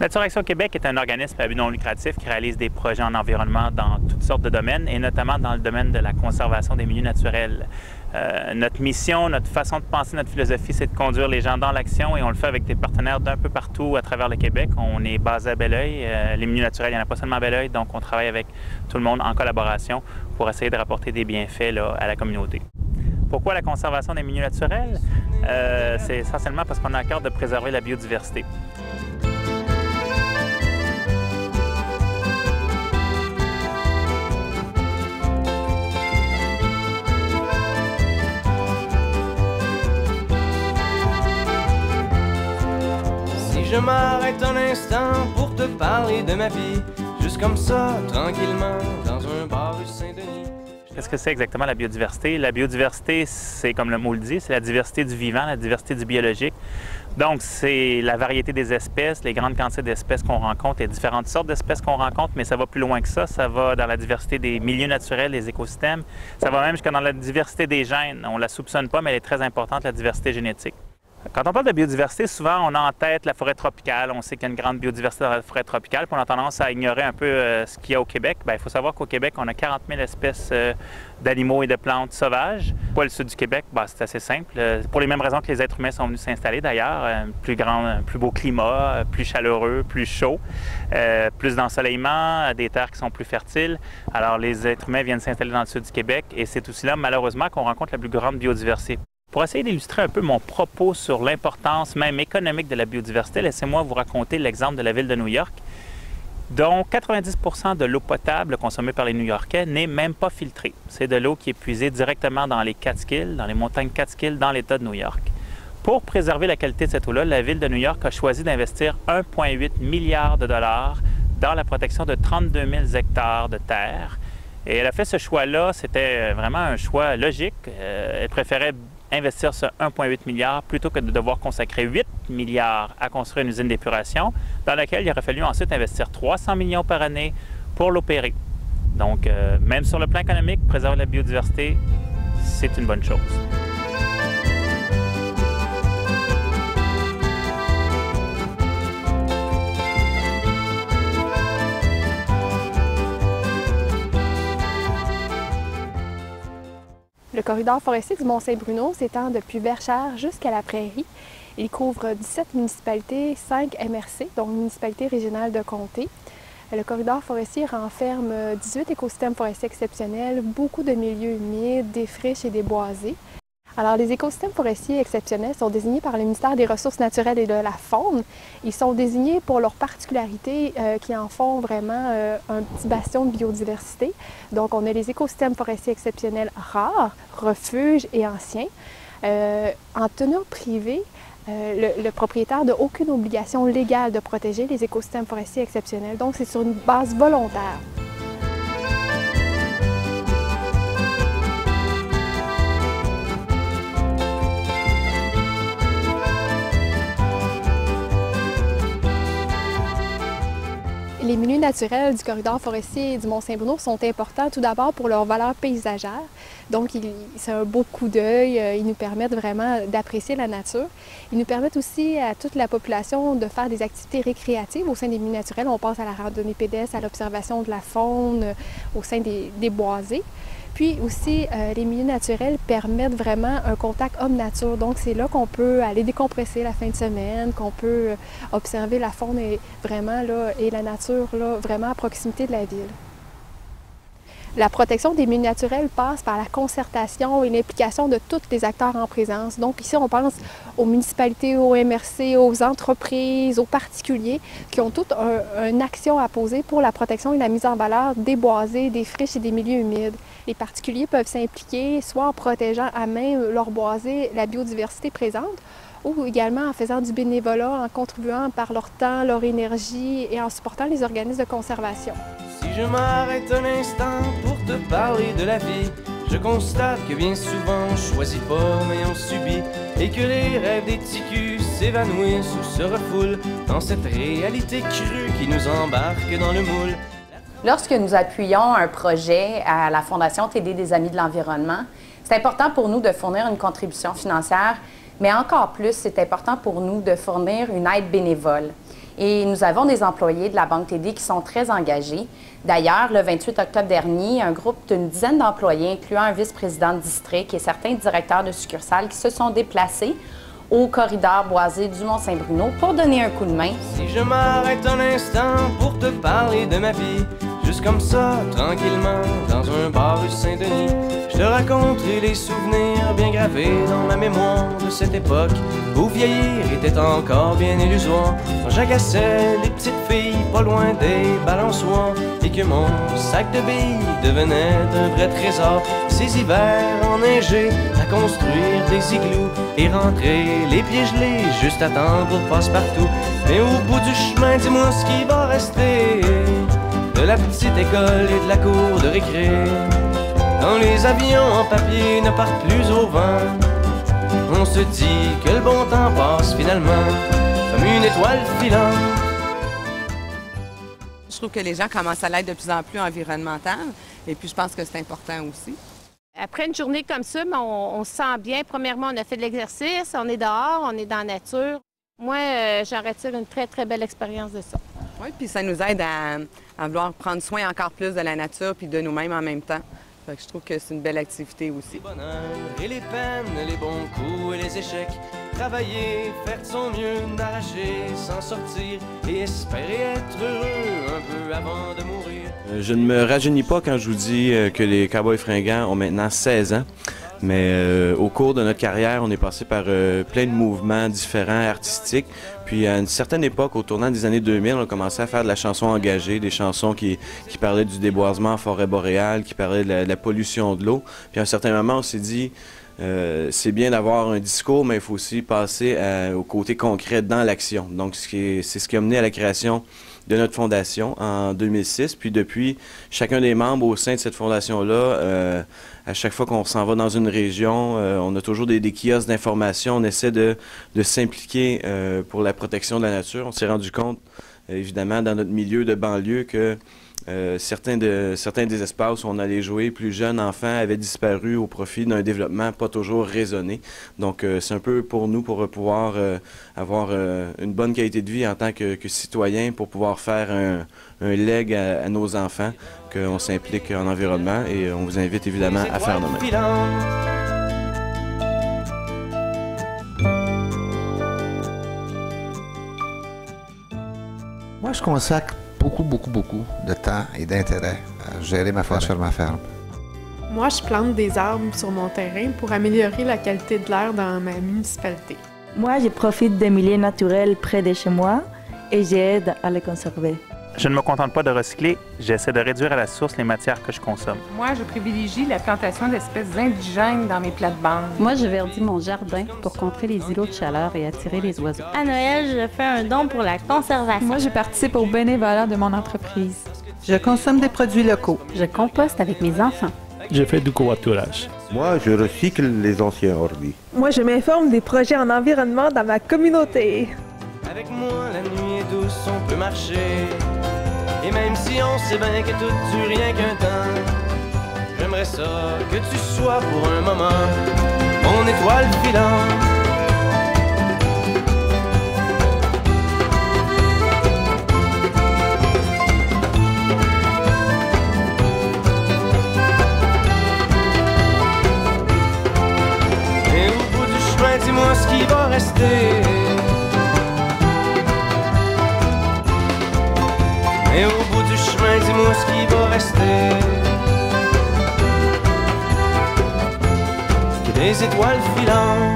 Nature Action Québec est un organisme à but non lucratif qui réalise des projets en environnement dans toutes sortes de domaines et notamment dans le domaine de la conservation des milieux naturels. Notre mission, notre façon de penser, notre philosophie, c'est de conduire les gens dans l'action et on le fait avec des partenaires d'un peu partout à travers le Québec. On est basé à Belleuil. Les milieux naturels, il n'y en a pas seulement à Belleuil, donc on travaille avec tout le monde en collaboration pour essayer de rapporter des bienfaits là, à la communauté. Pourquoi la conservation des milieux naturels? C'est essentiellement parce qu'on a à cœur de préserver la biodiversité. Je m'arrête un instant pour te parler de ma vie, juste comme ça, tranquillement, dans un bar rue Saint-Denis. Qu'est-ce que c'est exactement la biodiversité? La biodiversité, c'est comme le mot le dit, c'est la diversité du vivant, la diversité du biologique. Donc, c'est la variété des espèces, les grandes quantités d'espèces qu'on rencontre, les différentes sortes d'espèces qu'on rencontre, mais ça va plus loin que ça. Ça va dans la diversité des milieux naturels, des écosystèmes. Ça va même jusqu'à dans la diversité des gènes. On ne la soupçonne pas, mais elle est très importante, la diversité génétique. Quand on parle de biodiversité, souvent, on a en tête la forêt tropicale. On sait qu'il y a une grande biodiversité dans la forêt tropicale, puis on a tendance à ignorer un peu ce qu'il y a au Québec. Bien, il faut savoir qu'au Québec, on a 40 000 espèces d'animaux et de plantes sauvages. Pourquoi le sud du Québec? Bien, c'est assez simple. Pour les mêmes raisons que les êtres humains sont venus s'installer, d'ailleurs. Plus beau climat, plus chaleureux, plus chaud, plus d'ensoleillement, des terres qui sont plus fertiles. Alors, les êtres humains viennent s'installer dans le sud du Québec, et c'est aussi là, malheureusement, qu'on rencontre la plus grande biodiversité. Pour essayer d'illustrer un peu mon propos sur l'importance même économique de la biodiversité, laissez-moi vous raconter l'exemple de la ville de New York, dont 90 % de l'eau potable consommée par les New-Yorkais n'est même pas filtrée. C'est de l'eau qui est puisée directement dans les Catskills, dans les montagnes Catskills, dans l'État de New York. Pour préserver la qualité de cette eau-là, la ville de New York a choisi d'investir 1,8 milliard de dollars dans la protection de 32 000 hectares de terre. Et elle a fait ce choix-là, c'était vraiment un choix logique. Elle préférait investir ce 1,8 milliard plutôt que de devoir consacrer 8 milliards à construire une usine d'épuration dans laquelle il aurait fallu ensuite investir 300 millions par année pour l'opérer. Donc, même sur le plan économique, préserver la biodiversité, c'est une bonne chose. Le corridor forestier du Mont-Saint-Bruno s'étend depuis Verchères jusqu'à la Prairie. Il couvre 17 municipalités, 5 MRC, donc municipalités régionales de comté. Le corridor forestier renferme 18 écosystèmes forestiers exceptionnels, beaucoup de milieux humides, des friches et des boisés. Alors, les écosystèmes forestiers exceptionnels sont désignés par le ministère des Ressources naturelles et de la Faune. Ils sont désignés pour leurs particularités qui en font vraiment un petit bastion de biodiversité. Donc, on a les écosystèmes forestiers exceptionnels rares, refuges et anciens. En tenure privée, le propriétaire n'a aucune obligation légale de protéger les écosystèmes forestiers exceptionnels. Donc, c'est sur une base volontaire. Les milieux naturels du corridor forestier du Mont-Saint-Bruno sont importants tout d'abord pour leur valeur paysagère. Donc, c'est un beau coup d'œil. Ils nous permettent vraiment d'apprécier la nature. Ils nous permettent aussi à toute la population de faire des activités récréatives au sein des milieux naturels. On pense à la randonnée pédestre, à l'observation de la faune au sein des boisés. Puis aussi, les milieux naturels permettent vraiment un contact homme-nature. Donc, c'est là qu'on peut aller décompresser la fin de semaine, qu'on peut observer la faune et la nature là, vraiment à proximité de la ville. La protection des milieux naturels passe par la concertation et l'implication de tous les acteurs en présence. Donc ici, on pense aux municipalités, aux MRC, aux entreprises, aux particuliers qui ont toutes une action à poser pour la protection et la mise en valeur des boisés, des friches et des milieux humides. Les particuliers peuvent s'impliquer soit en protégeant à main leurs boisés, la biodiversité présente, ou également en faisant du bénévolat, en contribuant par leur temps, leur énergie et en supportant les organismes de conservation. Si je m'arrête un instant pour te parler de la vie, je constate que bien souvent on choisit pas mais on subit, et que les rêves des ticus s'évanouissent ou se refoulent dans cette réalité crue qui nous embarque dans le moule. Lorsque nous appuyons un projet à la Fondation TD des Amis de l'Environnement, c'est important pour nous de fournir une contribution financière, mais encore plus, c'est important pour nous de fournir une aide bénévole. Et nous avons des employés de la Banque TD qui sont très engagés. D'ailleurs, le 28 octobre dernier, un groupe d'une dizaine d'employés, incluant un vice-président de district et certains directeurs de succursales, qui se sont déplacés au corridor boisé du Mont-Saint-Bruno pour donner un coup de main. Si je m'arrête un instant pour te parler de ma vie, juste comme ça, tranquillement, dans un bar rue Saint-Denis, je te raconterai les souvenirs bien gravés dans ma mémoire de cette époque où vieillir était encore bien illusoire. Quand j'agaçais les petites filles pas loin des balançoires et que mon sac de billes devenait un vrai trésor. Ces hivers enneigés à construire des igloos et rentrer les pieds gelés juste à temps pour passe-partout. Mais au bout du chemin, dis-moi ce qui va rester de la petite école et de la cour de récré. Quand les avions en papier ne partent plus au vent, on se dit que le bon temps passe finalement comme une étoile filante. Je trouve que les gens commencent à l'être de plus en plus environnemental et puis je pense que c'est important aussi. Après une journée comme ça, on se sent bien. Premièrement, on a fait de l'exercice, on est dehors, on est dans la nature. Moi, j'en retire une très, très belle expérience de ça. Oui, puis ça nous aide à vouloir prendre soin encore plus de la nature puis de nous-mêmes en même temps. Fait que je trouve que c'est une belle activité aussi. Les bonheurs et les peines, les bons coups et les échecs. Travailler, faire de son mieux, n'arracher, s'en sortir et espérer être heureux un peu avant de mourir. Je ne me rajeunis pas quand je vous dis que les Cowboys fringants ont maintenant 16 ans. Mais au cours de notre carrière, on est passé par plein de mouvements différents, artistiques. Puis à une certaine époque, au tournant des années 2000, on a commencé à faire de la chanson engagée, des chansons qui parlaient du déboisement en forêt boréale, qui parlaient de la pollution de l'eau. Puis à un certain moment, on s'est dit, c'est bien d'avoir un discours, mais il faut aussi passer au côté concret dans l'action. Donc c'est ce qui a mené à la création de notre fondation en 2006. Puis depuis, chacun des membres au sein de cette fondation-là, à chaque fois qu'on s'en va dans une région, on a toujours des kiosques d'information. On essaie de s'impliquer pour la protection de la nature. On s'est rendu compte, évidemment, dans notre milieu de banlieue que certains des espaces où on allait jouer, plus jeunes enfants, avaient disparu au profit d'un développement pas toujours raisonné. Donc, c'est un peu pour nous, pour pouvoir avoir une bonne qualité de vie en tant que citoyen, pour pouvoir faire un leg à nos enfants, qu'on s'implique en environnement et on vous invite évidemment à faire de même. Moi, je consacre beaucoup de temps et d'intérêt à gérer ma forêt sur ma ferme. Moi, je plante des arbres sur mon terrain pour améliorer la qualité de l'air dans ma municipalité. Moi, je profite des milieux naturels près de chez moi et j'aide à les conserver. Je ne me contente pas de recycler, j'essaie de réduire à la source les matières que je consomme. Moi, je privilégie la plantation d'espèces indigènes dans mes plates-bandes. Moi, je verdis mon jardin pour contrer les îlots de chaleur et attirer les oiseaux. À Noël, je fais un don pour la conservation. Moi, je participe au bénévolat de mon entreprise. Je consomme des produits locaux. Je composte avec mes enfants. Je fais du covoiturage. Moi, je recycle les anciens ordi. Moi, je m'informe des projets en environnement dans ma communauté. Avec moi, la nuit est douce, on peut marcher. Et même si on sait bien que tout dure rien qu'un temps, j'aimerais ça que tu sois pour un moment mon étoile filante. Et au bout du chemin, dis-moi ce qui va rester. Et au bout du chemin, dis-moi ce qui va rester. Des étoiles filantes.